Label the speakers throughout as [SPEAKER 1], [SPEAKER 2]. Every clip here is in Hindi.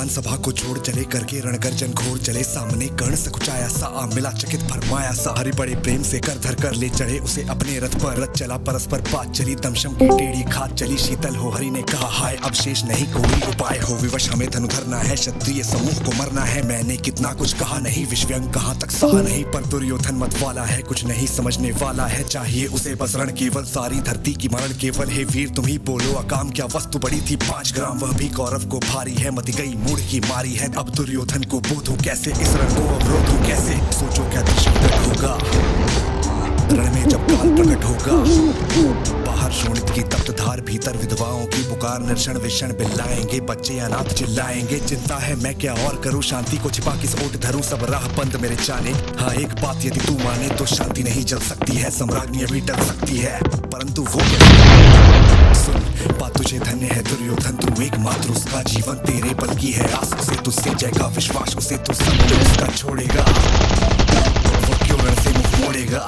[SPEAKER 1] हनुमान सभा को छोड़ चले करके रणगर्जन घोर चले सामने कर्ण सकुचाया सा आ मिला चकित फरमाया सा हरि बड़े प्रेम से कर धर कर ले चढ़े उसे अपने रथ पर रथ चला परस्पर बात चली दमशम की टेढ़ी खात चली शीतल हो हरि ने कहा हाय अब शेष नहीं कोई उपाय हो विवश हमें धनु धरना है क्षत्रिय समूह को मरना है मैंने कितना कुछ कहा नहीं विश्वयंग कहाँ तक सहा नहीं पर दुर्योधन मत वाला है कुछ नहीं समझने वाला है चाहिए उसे बस रण केवल सारी धरती की मरण केवल हे वीर तुम ही बोलो अकाम क्या वस्तु बड़ी थी 5 ग्राम वह भी कौरव को भारी है मति गई मूड की मारी है अब दुर्योधन को बोधो कैसे इस रण को अवरोधो कैसे सोचो क्या दृष्टि होगा रण में जब काल प्रकट होगा बाहर शोणित की तप्त धार भीतर विधवाओं की पुकार निर्षण विषण बिल्लाएंगे बच्चे अनाथ चिल्लाएंगे चिंता है मैं क्या और करूं शांति को छिपा किस ओट धरूं सब राह बंद मेरे जाने हाँ एक बात यदि तू माने तो शांति नहीं जल सकती है सम्राज्ञी अभी डर सकती है परंतु वो सुन बात तुझे धन्य है दुर्योधन तू एकमात्र उसका जीवन तेरे बल की है आस उसे तुझसे जाएगा विश्वास उसे तू सब उसका छोड़ेगा वो क्यों रण से मुंह मोड़ेगा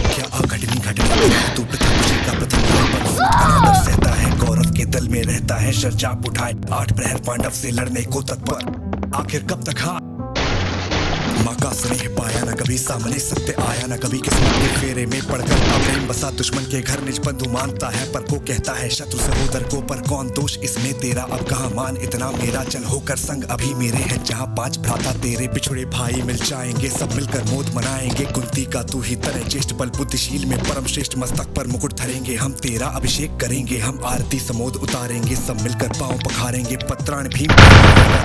[SPEAKER 1] क्या अघटनी घटना तू पिता का प्रथम अनादर सहता है गौरव के दल में रहता है शरजाप उठाए 8 प्रहर पांडव से लड़ने को तत्पर आखिर कब तक हाँ माँ का स्नेह पाया न कभी सामने सत्य आया न कभी किस्मत के फेरे में पड़कर प्रेम बसा दुश्मन के घर निज बंधु मानता है पर को कहता है शत्रु सहोदर को पर कौन दोष इसमें तेरा अब कहाँ मान इतना मेरा चल होकर संग अभी मेरे हैं जहाँ 5 भ्राता तेरे पिछड़े भाई मिल जाएंगे सब मिलकर मोद मनाएंगे कुंती का तू ही तरह ज्येष्ठ बल बुद्धिशील में परम श्रेष्ठ मस्तक पर मुकुट धरेंगे हम तेरा अभिषेक करेंगे हम आरती समोद उतारेंगे सब मिलकर पांव पखारेंगे पत्राण भीम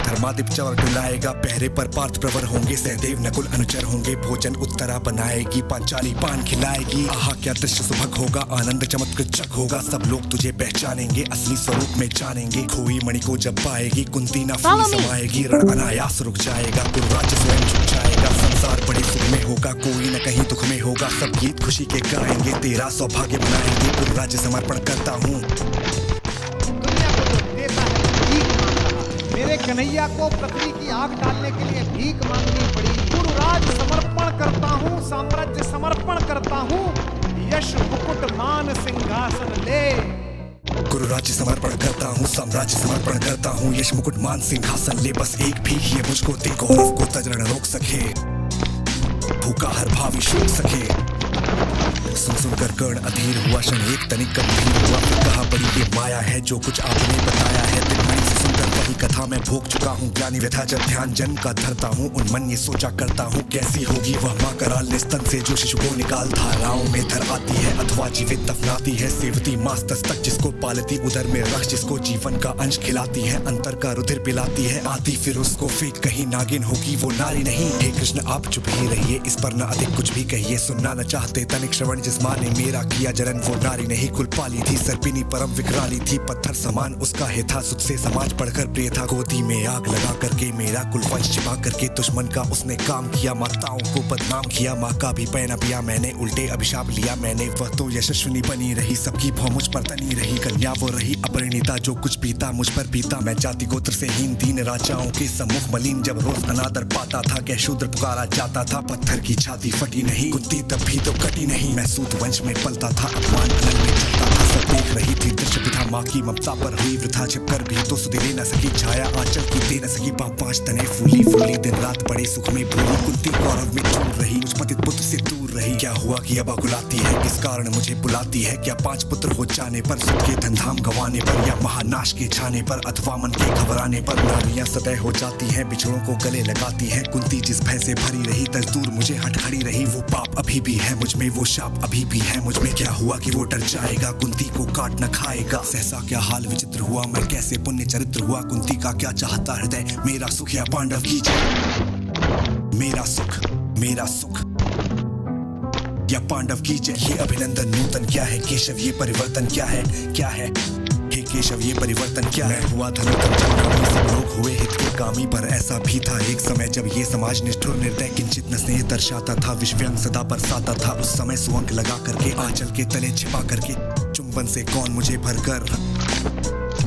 [SPEAKER 1] धर्मादिप चवर डुलाएगा पहरे पर पार्थ प्रवर होंगे सहदेव नकुल अनुचर होंगे भोजन उत्तरा बनाएगी पांचाली पान खिलाएगी आहा क्या दृश्य सुभग होगा आनंद चमत्कृत होगा सब लोग तुझे पहचानेंगे असली स्वरूप में जानेंगे खोई मणि को जब पाएगी कुंती ना फूल समाएगी रण अनायास रुक जाएगा कुरुराज्य स्वयं झुक जाएगा संसार बड़े सुख में होगा कोई न कहीं दुख में होगा सब गीत खुशी के गाएंगे तेरा सौभाग्य बनाएंगे कुरुराज्य समर्पण करता हूँ
[SPEAKER 2] मेरे कन्हैया को पृथ्वी की आग डालने के लिए भीख मांगनी पड़ी गुरुराज समर्पण करता हूँ साम्राज्य समर्पण करता हूँ यश मुकुट मान सिंहासन ले
[SPEAKER 1] गुरुराज्य समर्पण करता हूँ साम्राज्य समर्पण करता हूँ यश मुकुट मान सिंहासन ले बस एक भी ये मुझको दे गौरव को तजरण रोक सके भूखा हर भावी शोक सके सुन सुनकर कर्ण अधीर हुआ क्षण एक तनिक गंभीर हुआ फिर कहा बड़ी ये माया है जो कुछ आपने बताया है दिलमणि से सुनकर वही कथा मैं भोग चुका हूँ ज्ञानी व्यथा जब ध्यान जन्म का धरता हूँ उन मन ये सोचा करता हूँ कैसी होगी वह माँ कराल ने स्तन से जो शिशु को निकाल धाराओं में धर आती है अथवा जीवित दफनाती है सेवती मास तक जिसको पालती उधर में रख जिसको जीवन का अंश खिलाती है अंतर का रुधिर पिलाती है आती फिर उसको फेंक कहीं नागिन होगी वो नारी नहीं हे कृष्ण आप चुप ही रहिए इस पर न अधिक कुछ भी कहिए सुनना न चाहते तनिक श्रवण जिस माँ ने मेरा किया जरन वो नारी नहीं कुल पाली थी सर्पिनी परम विकराली थी पत्थर समान उसका हे था सुख से समाज पढ़कर प्रिय था गोदी में आग लगा करके मेरा कुल वंश छिपा करके दुश्मन का उसने काम किया माताओं को बदनाम किया माँ का भी पैना पिया मैंने उल्टे अभिशाप लिया मैंने वह तो यशस्विनी बनी रही सबकी भौ मुझ पर तनी रही कन्या वो रही अपरिणीता जो कुछ पीता मुझ पर पीता मैं जाति गोत्र से हीन दीन राजाओं के सम्मुख मलिन जब रोज अनादर पाता था क्या शूद्र पुकारा जाता था पत्थर की छाती फटी नहीं कुत्ती तब भी तो कटी नहीं मैं सूत वंश में पलता था अपमान अलग में चलता था सब देख रही थी दृश्य पिता माँ की ममता पर हुई वृथा छिपकर भी तो सुधे न सकी छाया आंचल की दे न सकी 5 तने फूली फूली दिन रात बड़े सुख में भूली कुंती गौरव में चूर रही मुझ पतित पुत्र से दूर रही क्या हुआ कि अब बुलाती है किस कारण मुझे बुलाती है क्या 5 पुत्र हो जाने पर सुख के धनधाम गंवाने पर या महानाश के छाने पर अथवा मन के घबराने पर नारियां सतह हो जाती हैं बिछड़ों को गले लगाती हैं कुंती जिस भय से भरी रही तजदूर मुझे हट खड़ी रही वो पाप अभी भी है मुझ में वो शाप अभी भी है मुझ में क्या हुआ कि वो डर जाएगा कुंती को काट न खाएगा सहसा क्या हाल विचित्र हुआ मैं कैसे पुण्य चरित्र हुआ कुंती का क्या चाहता हृदय मेरा सुख या पांडव की जय मेरा सुख या पांडव की जय ये अभिनंदन नूतन क्या है केशव ये परिवर्तन क्या है हे केशव ये परिवर्तन क्या है हुआ धनुतन चंद्रमणि सब लोग हुए हित के कामी पर ऐसा भी था एक समय जब ये समाज निष्ठुर निर्दय किंचित न स्नेह दर्शाता था विश्वयंग सदा बरसाता था उस समय सुअंग लगा करके आंचल के तले छिपा करके चुंबन से कौन मुझे भरकर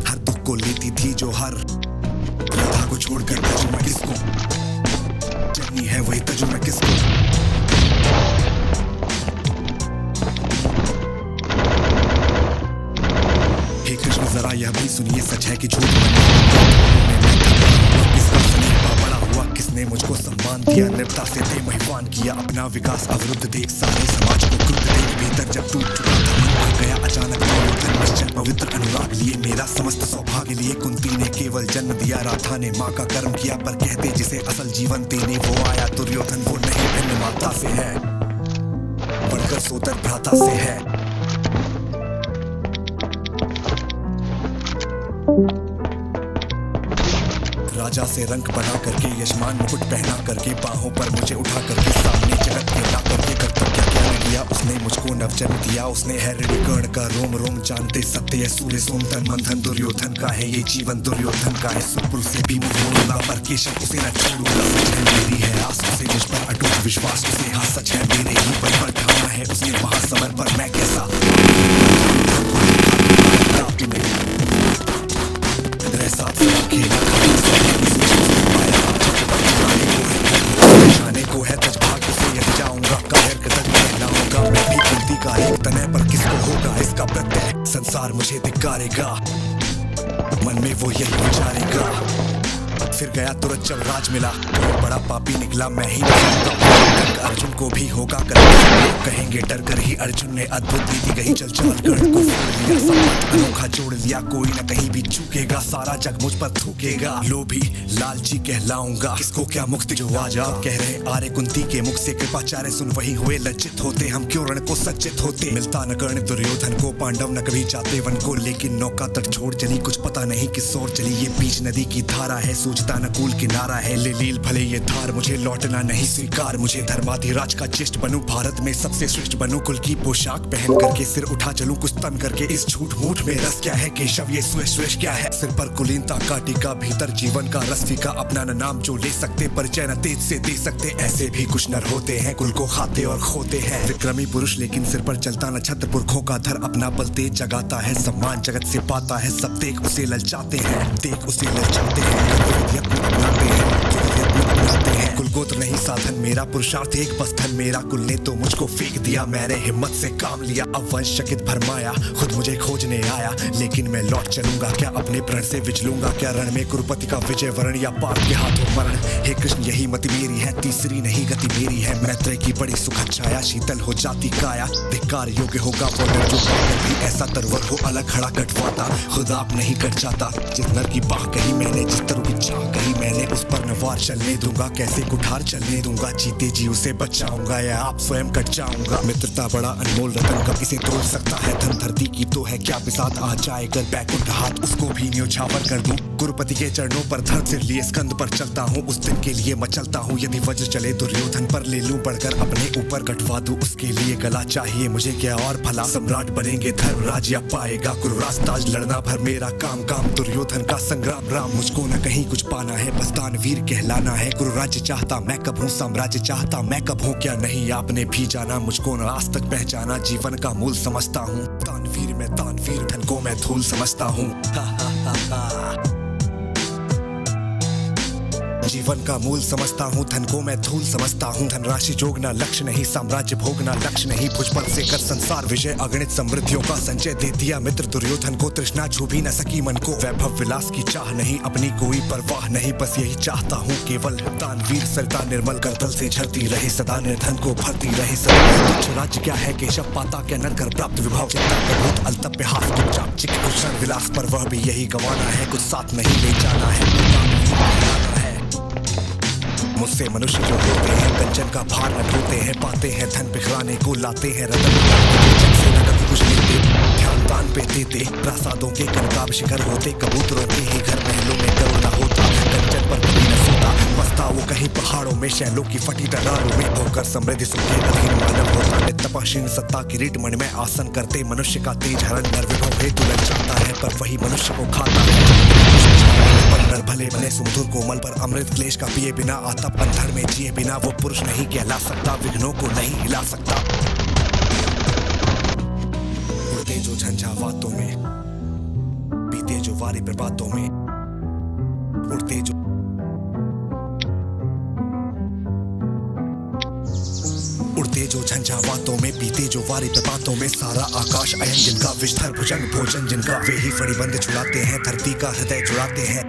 [SPEAKER 1] हर दुख को लेती थी जो हर राधा को छोड़कर तजुमा किसको जनी है वही तजुमा किसको हे कृष्ण जरा यह भी सुनिए सच है कि झूठ किसने मुझको सम्मान दिया, निर्भता से दे महिवान किया, अपना विकास अवरुद्ध देख, सारे समाज को क्रुद्ध देख, भीतर जब टूट चुका था मन आ गया अचानक दुर्योधन, निश्चल पवित्र अनुराग लिए मेरा समस्त सौभाग्य लिए, कुंती ने केवल जन्म दिया, राधा ने माँ का कर्म किया, पर कहते जिसे असल जीवन देने वो आया, दुर्योधन वो नहीं भिन्न माता से है, बढ़कर सोतर भ्राता से है। राजा से रंग बना करके, यजमान मुकुट पहना करके, बाहों पर मुझे उठा करके, सामने जगत के ला करके, कर्तव्य ज्ञान दिया उसने मुझको, नवजन्म दिया उसने, है ऋणिकर्ण का रोम रोम जानते सत्य है, सूर्य सोमतन मंथन दुर्योधन का है ये जीवन, दुर्योधन का है सुपुर से भी मुझ मोड़ूंगा, पर केशव उसे न छोड़ूंगा, सच है मेरी है आस उसे, मुझ पर अटूट विश्वास उसे, हाँ सच है मेरे ही पर ठाना है उसने, महासमर पर मैं कैसा को है तज भाग्य से यह जाऊंगा, कायर कदम कहलाऊंगा, मैं भी कुंती का एक तने, पर किसको होगा इसका प्रत्यय, संसार मुझे धिक्कारेगा, मन में वो यही विचारेगा, फिर गया तुरंत जब राज मिला, बड़ा पापी निकला मैं ही अर्जुन को भी होगा कर, कहेंगे डर कर ही अर्जुन ने अद्भुत नीति कही, चल चल गढ़ को फोड़ लिया, सब अनोखा जोड़ लिया, कोई न कहीं भी चूकेगा, सारा जग मुझ पर थूकेगा, लोभी लालची कहलाऊंगा, किसको क्या मुक्ति जो आज आप कह रहे आर्य कुंती के मुख से, कृपाचार्य सुन वही हुए लज्जित होते, हम क्यों रण को सच्चित होते, मिलता न कर्ण दुर्योधन को, पांडव न कभी जाते वन को, लेकिन नौका तट छोड़ चली, कुछ पता नहीं किस ओर चली, ये बीच नदी की धारा है, सूझता न कूल किनारा है, ले लील भले ये धार, मुझे लौटना नहीं स्वीकार, मुझे धर्माधिराज का ज्येष्ठ बनूं, भारत में सबसे श्रेष्ठ बनूं, कुल की पोशाक पहन करके, सिर उठा चलूं कुछ तन करके, इस झूठ मूठ में रस क्या है, केशव ये सुरेश क्या है, सिर पर कुलीनता का टीका, भीतर जीवन का रस फीका, अपना न नाम जो ले सकते, परिचय न तेज से दे सकते, ऐसे भी कुछ नर होते हैं, कुल को खाते और खोते हैं, विक्रमी पुरुष लेकिन सिर पर चलता न छत्र पुरखों का धर, अपना बल तेज जगाता है, सम्मान जगत से पाता है, सब देख उसे ललचाते हैं, देख उसे ललचाते हैं, अपनाते हैं, कुल गोत्र नहीं साधन मेरा, पुरुषार्थ एक बस धन मेरा, कुल ने तो मुझको फेंक दिया, मैंने हिम्मत से काम लिया, अब वंश चकित भरमाया, खुद मुझे खोजने आया, लेकिन मैं लौट चलूंगा, क्या अपने प्रण से विचलूंगा, क्या रण में कुरुपति का विजय वरण, या पाप के हाथों मरण, हे कृष्ण यही मति मेरी है, तीसरी नहीं गति मेरी है, मैत्रेय की बड़ी सुखद छाया, शीतल हो जाती काया, धिक्कार योग्य होगा वो नर जो पाकर भी ऐसा तरवर हो, अलग खड़ा कटवाता, खुद आप नहीं कट जाता, जिस नर की बाह कही मैंने, जिस तरह की चाह कही मैंने, उस पर नवार चलने दूंगा, कैसे कुठार चलने दूंगा, जीते जी उसे बचाऊंगा, या आप स्वयं कट जाऊंगा, मित्रता बड़ा अनमोल रतन कब इसे तोड़ सकता है, धन धरती की तो है क्या बिसात, आ जाए कर बैकुंठ हाथ उसको भी न्योछावर कर दूं, गुरुपति के चरणों पर धर सिर लिए स्कंद पर चलता हूँ, उस दिन के लिए मचलता हूँ, यदि वज्र चले दुर्योधन पर, ले लूं बढ़कर अपने ऊपर कटवा दूं, उसके लिए गला चाहिए मुझे क्या और भला, सम्राट बनेंगे धर्मराज या पाएगा कुरुराज ताज, लड़ना भर मेरा काम काम, दुर्योधन का संग्राम राम, मुझको न कहीं कुछ पाना है, बस दानवीर कहलाना है, गुरु राज्य चाहता मैं कब हूँ, साम्राज्य चाहता मैं कब हूँ, क्या नहीं आपने भी जाना, मुझको न आज तक पहचाना, जीवन का मूल समझता हूँ, दानवीर मैं दानवीर, धन को मैं धूल समझता हूँ, जीवन का मूल समझता हूँ, धन को मैं धूल समझता हूँ, धनराशि जोगना लक्ष्य नहीं, साम्राज्य भोगना लक्ष्य नहीं, भुजबल से कर संसार विजय, अगणित समृद्धियों का संचय दे दिया मित्र दुर्योधन को, तृष्णा छू भी न सकी मन को, वैभव विलास की चाह नहीं, अपनी कोई परवाह नहीं, बस यही चाहता हूँ केवल, दानवीर सरता निर्मल कर दल से झरती रहे, सदा निर्धन को भरती रहे सदा, तुच्छ राज्य क्या है केशव पाता क्या नर कर प्राप्त विभाव, चिंता प्रभुत अलतप्य हाथ चुपचाप चिक कुशल विलास पर, वह भी यही गवाना है, कुछ साथ नहीं ले जाना है, मुझसे मनुष्य जो होते हैं, कंचन का भार न ढोते हैं, पाते हैं धन बिखराने को लाते हैं, रतन से न कभी कुछ लेते, ध्यान दान पे देते, प्रासादों के कनकाब शिखर होते, कबूतरों के ही घर महलों में करुणा होता, कंचन पर कभी न सोता, बसता वो कहीं पहाड़ों में, शैलों की फटी दरारों में, होकर समृद्धि सुख के अधीन मानव होता, नित्यपाशीन सत्ता किरीट मणि में आसन करते, मनुष्य का तेज हरण नर विभव हेतु लग जाता है, पर वही मनुष्य को खाता है, पर नर भले भले सुमधुर कोमल, पर अमृत क्लेश का पिए बिना, आता पंथर में जिए बिना, वो पुरुष नहीं कहला सकता, विघ्नों को नहीं हिला सकता, उड़ते जो झंझावातों में, बीते जो वारी प्रभातों में, उड़ते जो उड़ते जो झंझावातों में, बीते जो वारी प्रभातों में, सारा आकाश अयन जिनका, विषधर भुजंग भोजन जिनका, वे ही फड़ीबंद छुड़ाते हैं, धरती का हृदय जुड़ाते हैं,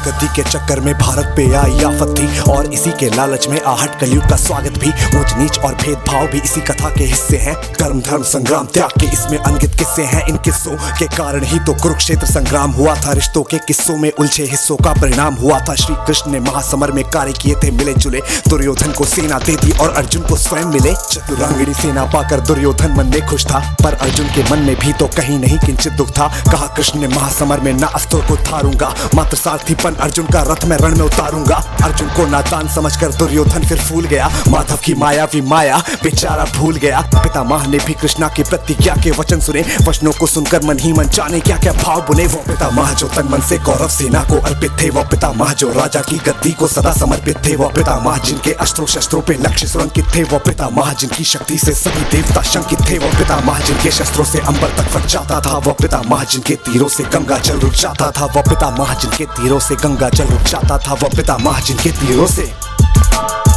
[SPEAKER 1] गद्दी के चक्कर में भारत पे आई आफत थी, और इसी के लालच में आहट कलयुग का स्वागत भी। ऊंच नीच और भेदभाव भी इसी कथा के हिस्से हैं। कर्म धर्म संग्राम त्याग के इसमें अनगित किस्से हैं। इन किस्सों के कारण ही तो कुरुक्षेत्र संग्राम हुआ था। रिश्तों के किस्सों में उलझे हिस्सों का परिणाम हुआ था। श्री कृष्ण ने महासमर में कार्य किए थे मिले जुले। दुर्योधन को सेना दे दी और अर्जुन को स्वयं मिले। चतुरंगिणी सेना पाकर दुर्योधन मन में खुश था, पर अर्जुन के मन में भी तो कहीं नहीं किंचित दुख था। कहा कृष्ण ने महासमर में न अस्त्रों को धारूंगा, मात्र सारथीपन अर्जुन का रथ में रण में उतारूंगा। अर्जुन को नादान समझकर दुर्योधन फिर फूल गया। माधव की मायावी माया बेचारा भूल गया। पितामह ने भी कृष्णा की प्रतिज्ञा के वचन सुने। वचनों को सुनकर मन ही मन जाने क्या क्या भाव बुने। वो पितामह जो तन मन से कौरव सेना को अर्पित थे। वो पितामह जो राजा की गद्दी को सदा समर्पित थे। वो पितामह जिनके अस्त्रों शस्त्रों पे लक्ष्य सुरंकित थे। वो पितामह जिनकी शक्ति से सभी देवता शंकित थे। वो पितामह जिनके शस्त्रों से अंबर तक फट जाता था। वो पितामह जिनके तीरों से गंगा जल रुक जाता था। वो पितामह जिनके तीरों से गंगा जल रुक जाता था। वो पितामह जिनके तीरों से।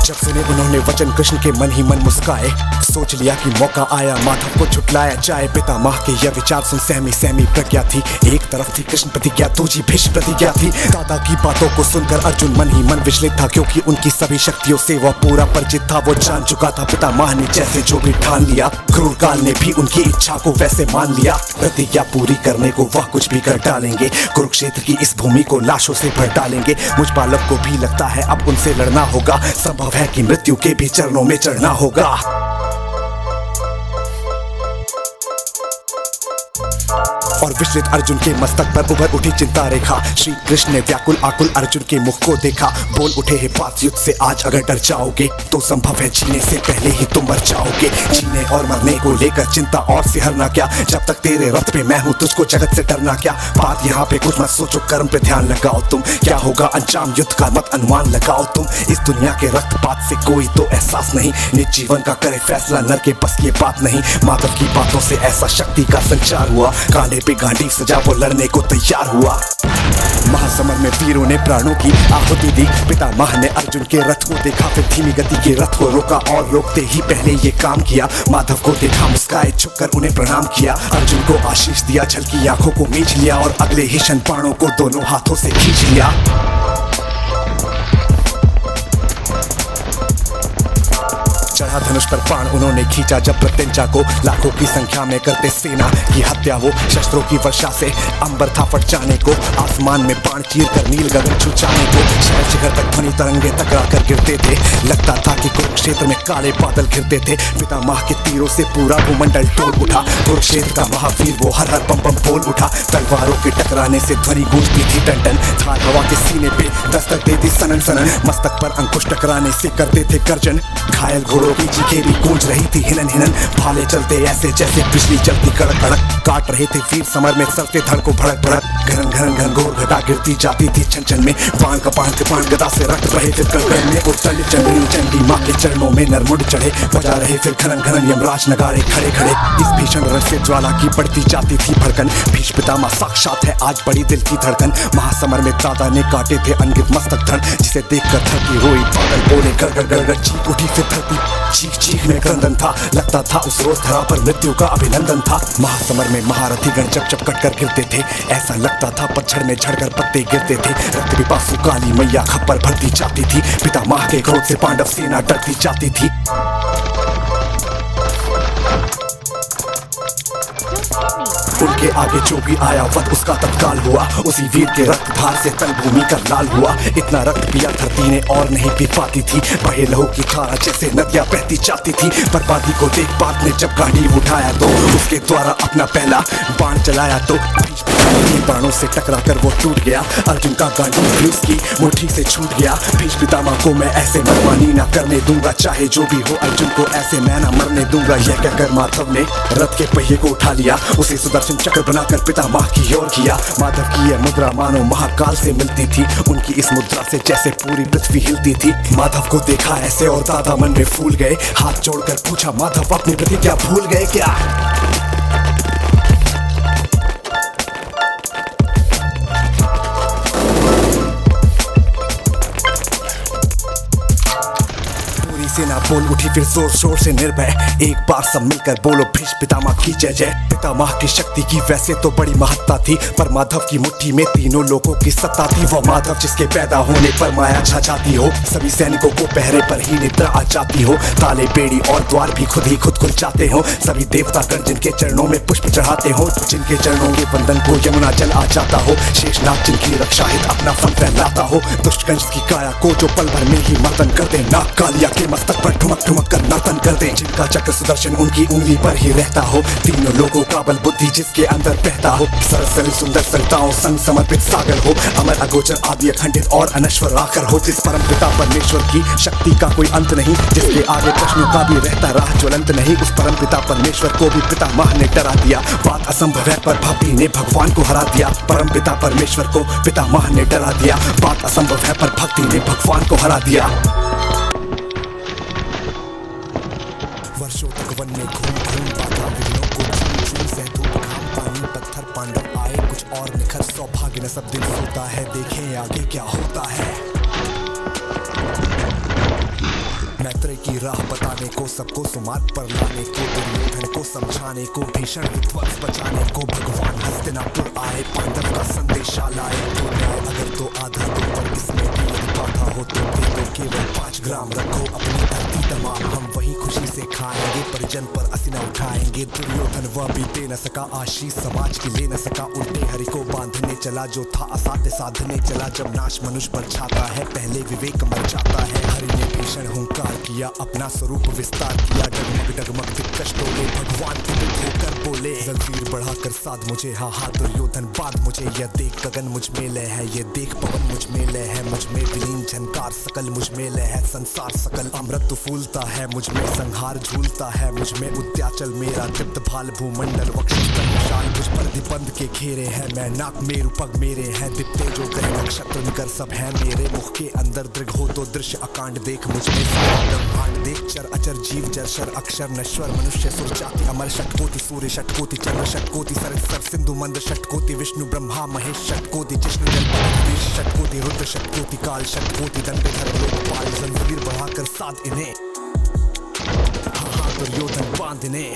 [SPEAKER 1] जब सुने उन्होंने वचन कृष्ण के मन ही मन मुस्काए। सोच लिया कि मौका आया माधव को झुटलाया जाए। पितामह के यह विचार सुन सहमी सहमी प्रज्ञा थी। एक तरफ थी कृष्ण प्रतिज्ञा, दूसरी भीष्म प्रतिज्ञा थी। दादा की बातों को सुनकर अर्जुन मन ही मन विचलित था, क्योंकि उनकी सभी शक्तियों से वह पूरा परिचित था। वो जान चुका था पितामह ने जैसे जो भी ठान लिया, क्रूर काल ने भी उनकी इच्छा को वैसे मान लिया। प्रतिज्ञा पूरी करने को वह कुछ भी कर डालेंगे। कुरुक्षेत्र की इस भूमि को लाशों से भर डालेंगे। मुझ बालक को भी लगता है अब उनसे लड़ना होगा। संभव है कि मृत्यु के भी चरणों में चढ़ना होगा। और विचलित अर्जुन के मस्तक पर उभर उठी चिंता रेखा। श्री कृष्ण ने व्याकुल आकुल अर्जुन के मुख को देखा। बोल उठे हे पार्थ, युद्ध से आज अगर डर जाओगे तो संभव है जीने से पहले ही तुम मर जाओगे। जीने और मरने को लेकर चिंता और सिहरना क्या, जब तक तेरे रथ पे मैं हूँ तुझको जगत से डरना क्या। बात यहाँ पे कुछ मत सोचो, कर्म पे ध्यान लगाओ तुम। क्या होगा अंजाम युद्ध का मत अनुमान लगाओ तुम। इस दुनिया के रक्तपात से कोई तो एहसास नहीं। निज जीवन का करे फैसला नर के बस की बात नहीं। माधव की बातों से ऐसा शक्ति का संचार हुआ। कांधे पे गांडी सजा वो लड़ने को तैयार हुआ। महासमर में वीरों ने प्राणों की आहुति दी। पितामह ने अर्जुन के रथ को देखा, फिर धीमी गति के रथ को रोका और रोकते ही पहले ये काम किया। माधव को देखा, मुस्काए, झुककर उन्हें प्रणाम किया। अर्जुन को आशीष दिया, झलकी आंखों को मींच लिया और अगले ही क्षण बाणों को दोनों हाथों से खींच लिया। चढ़ा धनुष पर बाण उन्होंने खींचा जब प्रत्यंचा को। लाखों की संख्या में करते सेना की हत्या वो। शस्त्रों की वर्षा से अंबर था फट जाने को। आसमान में बाण चीर कर नील गगन छू जाने को। शहर शिखर तक ध्वनि तरंगे टकरा कर गिरते थे। लगता था कि कुरुक्षेत्र में काले बादल घिरते थे। पितामह के तीरों से पूरा भूमंडल टूट उठा। कुरुक्षेत्र का महावीर वो हर हर बम बम बोल उठा। तलवारों के टकराने से ध्वनि गूंजती थी टन-टन। धार हवा के सीने पे दस्तक देती सनन सनन। मस्तक पर अंकुश टकराने से करते थे गर्जन। घायल घोड़ों की चीखें भी गूंज रही थी हिनन हिनन। भाले चलते ऐसे जैसे बिजली चलती कड़क कड़क। काट रहे थे वीर समर में सरते धड़ को भड़क भड़क। घरन घरन घनघोर घटा गिरती जाती थी छन छन में। बाण कपाण गदा से रक्त रहे थे कण में। उछल चंडी चंडी माँ के चरणों में नरमुंड चढ़े। बजा रहे फिर घनन घनन यमराज नगाड़े खड़े खड़े। इस भीषण रण से ज्वाला की बढ़ती जाती थी भड़कन। भीष्म पितामह साक्षात है आज बड़ी दिल की धड़कन। महासमर में दादा ने काटे थे अनगित मस्तक धड़, जिसे देखकर धरती रोई बादल बोले गड़ गड़ गड़। चीख उठी फिर धरती, चीख चीख में क्रंदन था। लगता था उस रोज धरा पर मृत्यु का अभिनंदन था। महासमर में महारथी गण चप चप कट कर गिरते थे। ऐसा लगता था पतझड़ में झड़कर पत्ते गिरते थे। रक्त पिपासु काली मैया खप्पर भरती जाती थी। पितामह के क्रोध से पांडव सेना डरती जाती थी। उनके आगे जो भी आया वध उसका तत्काल हुआ। उसी वीर के रक्त धार से तल भूमि का लाल हुआ। इतना रक्त पिया धरती ने और नहीं पी पाती थी। बहे लहू की धारा जैसे नदियां बहती जाती थी। बर्बादी को देख पार्थ ने जब गांडी उठाया तो उसके द्वारा अपना पहला बाण चलाया तो बाणों से टकराकर वो टूट गया। अर्जुन का गांडी भी उसकी मुट्ठी से छूट गया। भीष्म पितामह को मैं ऐसे मनमानी ना करने दूंगा, चाहे जो भी हो अर्जुन को ऐसे मैं ना मरने दूंगा। यह कहकर माधव ने रथ के पहिए को उठा लिया। उसे सुदर्शन चक्र बनाकर पितामह की ओर किया। माधव की यह मुद्रा मानो महाकाल से मिलती थी। उनकी इस मुद्रा से जैसे पूरी पृथ्वी हिलती थी। माधव को देखा ऐसे और दादा मन में फूल गए। हाथ जोड़कर पूछा, माधव अपनी प्रतिज्ञा भूल गए क्या? सेना बोल उठी फिर जोर शोर से निर्भय, एक बार सब मिलकर बोलो भीष्म पितामह की जय जय। पितामह की शक्ति की वैसे तो बड़ी महत्ता थी, पर माधव की मुट्ठी में तीनों लोगों की सत्ता थी। वो माधव जिसके पैदा होने पर माया छा जाती हो, सभी सैनिकों को पहरे पर ही निद्रा आ जाती हो। ताले बेड़ी और द्वार भी खुद ही खुद खुल जाते हो, सभी देवतागण जिनके चरणों में पुष्प चढ़ाते हो। जिनके चरणों के बंधन को यमुना जल आ जाता हो, शेषनाग जिनकी रक्षा हित अपना फन फैलाता हो। दुष्ट कंस की काया को जो पल भर में ही मर्दन कर दे, नाग कालिया के मस्तक पर ठुमक ठुमक कर नर्तन कर दे। जिनका चक्र सुदर्शन उनकी उंगली पर ही रहता हो, तीनों लोगों का बल बुद्धि जिसके अंदर बहता हो। सरल सुंदर सरिताओं संग समर्पित सागर हो, अमर अगोचर आदि अखंडित और अनश्वर आकर हो। जिस परम पिता परमेश्वर की शक्ति का कोई अंत नहीं, जिसके आगे प्रश्नों का भी रहता राह ज्वलंत नहीं। उस परम पिता परमेश्वर को भी पितामह ने डरा दिया, बात असंभव है पर भक्ति ने भगवान को हरा दिया। परम पिता परमेश्वर को पितामह ने डरा दिया, बात असंभव है पर भक्ति ने भगवान को हरा दिया। वर्षों तक वन में घूम घूम बाधा विघ्नों को चूम चूम से धूप घाम पानी पत्थर पांडव आए कुछ और निखर। सौभाग्य न सब दिन होता है, देखें आगे क्या होता है। मैत्रेय की राह बताने को, सबको सुमार्ग पर लाने को, दुर्योधन को समझाने को, भीषण विध्वंस बचाने को भगवान हस्तिनापुर आए, पांडव का संदेशा लाए। तो न्याय अगर तो आधा दो, पर इसमें भी यदि बाधा हो तो दे दो केवल 5 ग्राम रखो अपनी धरती तमाम। हम वही खुशी से खाएंगे, परिजन पर असीना उठाएंगे। दुर्योधन वह भी दे न सका आशीष, समाज की ले न सका उल्टे। हरि को बांधने चला जो था असाध्य साधने चला। जब नाश मनुष्य पर छाता है, पहले विवेक मर जाता है। हरि ने भीषण हुंकार किया, अपना स्वरूप विस्तार किया। डगमग डगमग दिक्कश डोले, भगवान कुपित होकर बोले। जंजीर बढ़ाकर साध मुझे, हा हा दुर्योधन बांध मुझे। यह देख गगन मुझ में लय है, ये देख पवन मुझ में लय है। मुझ में विलीन झनकार सकल मुझ में लय है। संसार सकल अमृत फूलता है, मुझ में संहार झूलता है। मुझ में उद्याचल मेरा दीप्त भाल भूमंडल वक्षस्थल विशाल। मुझ पर दिपंध के घेरे हैं, मैं नाक मेरु पग मेरे हैं। दिप्ते जो ग्रह नक्षत्र निकर सब है मेरे। मुख के अंदर दृढ़ हो तो दृश्य अकांड देख। मुझ में ब्रह्मांड देख, चर अचर जीव जर अक्षर नश्वर मनुष्य सुर जाति अमर। षटकोटि सूर्य षटकोटि चंद्र षटकोटि सरस्वर सिंधु मंद। षटकोटि विष्णु ब्रह्मा महेश षटकोटि जिष्णु जलपति षटकोटि रुद्र षटकोटि काल षटकोटि दंडधर लोकपाल। जंजीर बढ़ाकर साध इन्हें, दुर्योधन बांध इन्हें।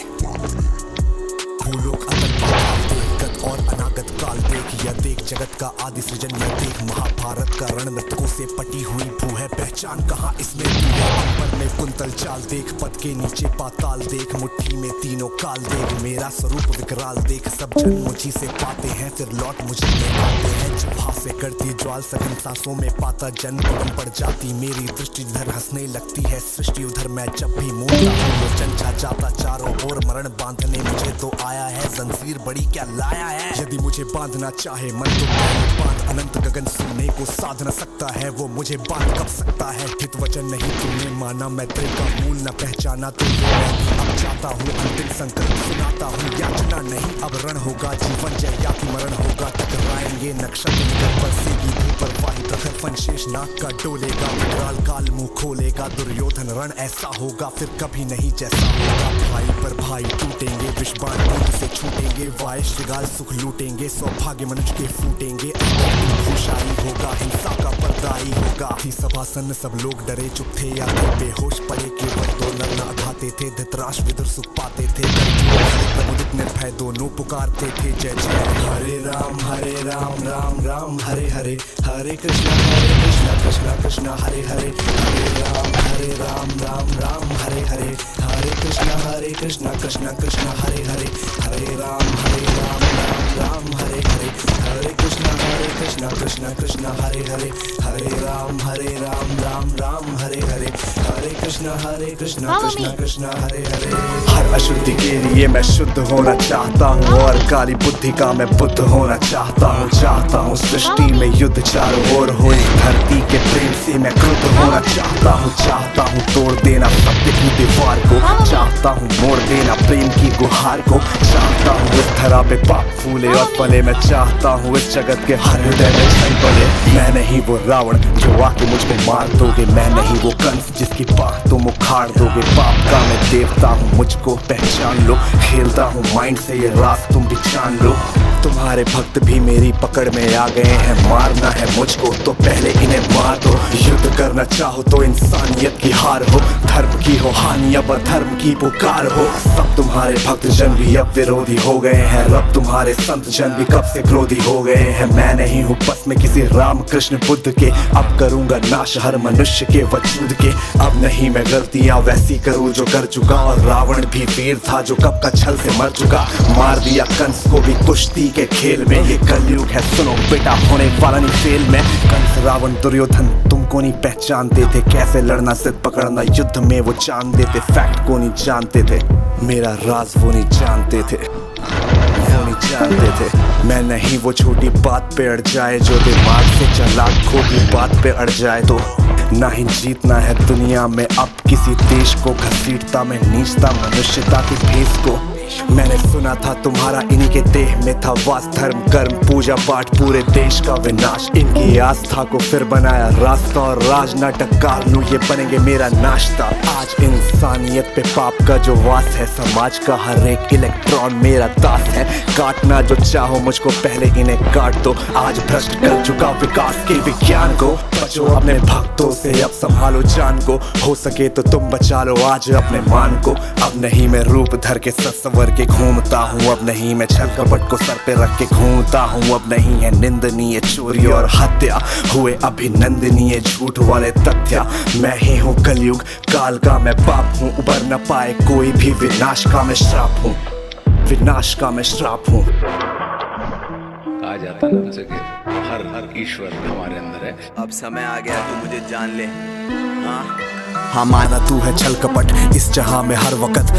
[SPEAKER 1] भूलोक अतल पाताल देख, गत और अनागत काल देख। यह देख जगत का आदि सृजन, यह देख महाभारत का रण। मृतकों से पटी हुई भू है, पहचान कहाँ इसमें तू है। अंबर में कुंतल चाल देख, पद के नीचे पाताल देख। मुट्ठी में तीनों काल देख, मेरा स्वरूप विकराल देख। सब जन मुझी से पाते हैं, फिर लौट मुझे में आते हैं। जिह्वा से करती ज्वाल, सघन सांसों में पाता जन। पवन पड़ जाती मेरी दृष्टि, इधर हंसने लगती है सृष्टि। उधर मैं जब भी मोड़ता हूँ, लोचन छा जाता चारों ओर। मरण बांधने मुझे तो आया है, जंजीर बड़ी क्या लाया है। यदि मुझे बांधना चाहे मन तो बांध। अनंत गगन सुनने को साध न सकता है, वो मुझे बांध कब सकता है। हित वचन नहीं तुमने माना, मैत्रेय का मूल न पहचाना। तो अब चाहता हूँ अंतिम संकल्प सुनाता हूँ। याचना नहीं अब रण होगा, जीवन जय या कि मरण होगा। टकराएंगे नक्षत्र निकट बरसेगी धूप पर वाही प्रखर। फन शेष नाग का डोलेगा, विकराल काल मुंह खोलेगा। दुर्योधन रण ऐसा होगा फिर कभी नहीं जैसा होगा। भाई पर भाई टूटेंगे, विषबाण बूंद से छूटेंगे। वाय श्रृगाल सुख लूटेंगे, सौभाग्य मनुष्य के फूटेंगे। खुशाई होगा, हिंसा का पर्दाई होगा। थी सभासन सब लोग डरे चुप थे या थे बेहोश पड़े। केवल दो नर न अघाते थे, धृतराष्ट्र विदुर सुख पाते थे। प्रमुदित निर्भय दोनों पुकारते थे जय जय। हरे राम राम राम हरे हरे। हरे कृष्णा कृष्णा कृष्णा हरे हरे। हरे राम राम हरे हरे। हरे कृष्णा कृष्णा कृष्णा हरे हरे। हरे राम राम हरे हरे। हरे कृष्णा कृष्णा कृष्णा हरे हरे। हरे राम राम हरे हरे। हरे कृष्णा कृष्णा कृष्णा हरे हरे। हर अशुद्धि के लिए मैं शुद्ध होना चाहता हूँ, और काली बुद्धि का मैं बुद्ध होना चाहता हूँ। चाहता हूँ सृष्टि में युद्ध चारों ओर हो, इस धरती के प्रेम से मैं क्रुद्ध होना चाहता हूँ। चाहता हूँ तोड़ देना सत्य की दीवार को, चाहता हूँ मोड़ देना प्रेम की गुहार को। चाहता हूँ इस धरा पे पाप फूले और फले। मैं चाहता हूँ इस जगत के हर हृदय में छल पड़े। मैं नहीं वो रावण जो आके मुझको मार दोगे, मैं नहीं वो कंस जिसकी बात तुम उखाड़ दोगे। पाप का मैं देवता हूँ, मुझको पहचान लो। खेलता हूँ माइंड से ये रात तुम भी जान लो। तुम्हारे भक्त भी मेरी पकड़ में आ गए हैं। मारना है मुझको तो पहले इन्हें मार दो। युद्ध करना चाहो तो इंसानियत की हार हो, धर्म की हो हानि अब अधर्म की पुकार हो। सब तुम्हारे भक्त जन भी अब विरोधी हो गए हैं, रब तुम्हारे संत जन भी कब से क्रोधी हो गए हैं। मैं नहीं हूँ बस में किसी राम कृष्ण बुद्ध के, अब करूंगा नाश हर मनुष्य के वजूद के। अब नहीं मैं गलतियां वैसी करूँ जो कर चुका, और रावण भी वीर था जो कब का छल से मर चुका। मार दिया कंस को भी कुश्ती के खेल में, ये कलयुग है सुनो बेटा होने वाला नहीं फेल में। कंस रावण दुर्योधन तुमको नहीं पहचानते थे, कैसे लड़ना सिद्ध पकड़ना युद्ध में वो जानते थे। फैक्ट को नहीं जानते थे, मेरा राज वो नहीं जानते थे, वो नहीं जानते थे। मैं नहीं वो छोटी बात पे अड़ जाए जो दिमाग से चालाकों की बात पे अड़ जाए। तो ना ही जीतना है दुनिया में अब किसी देश को, घसीटता मैं नीचता मनुष्यता की ठेस को। मैंने सुना था तुम्हारा इन्हीं के देह में था वास, धर्म कर्म पूजा पाठ पूरे देश का विनाश। इनकी आस्था को फिर बनाया रास्ता, और राजनाटककार लूं ये बनेंगे मेरा नाश्ता। आज इंसानियत पे पाप का जो वास है, समाज का हर एक इलेक्ट्रॉन मेरा दास है। काटना जो चाहो मुझको पहले इन्हें काट दो, आज भ्रष्ट कर चुका विकास के विज्ञान को। बचो अपने भक्तों से अब संभालो जान को, हो सके तो तुम बचा लो आज अपने मान को। अब नहीं मैं रूप धर के सत्सवर के घूमता हूँ, अब नहीं मैं छल कपट को सर पे रख के घूमता हूँ। अब नहीं है निंदनीय चोरी और हत्या, हुए अभिनंदनीय झूठ वाले तथ्य। मैं ही हूँ कलयुग काल का मैं बाप हूँ, उबर न पाए कोई भी विनाश का मैं श्राप हूँ, विनाश का मैं श्राप हूँ।
[SPEAKER 3] कहा जाता ना हमसे कि हर ईश्वर हमारे अंदर है।
[SPEAKER 4] अब समय आ गया तू मुझे जान ले। हाँ
[SPEAKER 1] हमारा तू है छल कपट इस जहां में हर वक्त।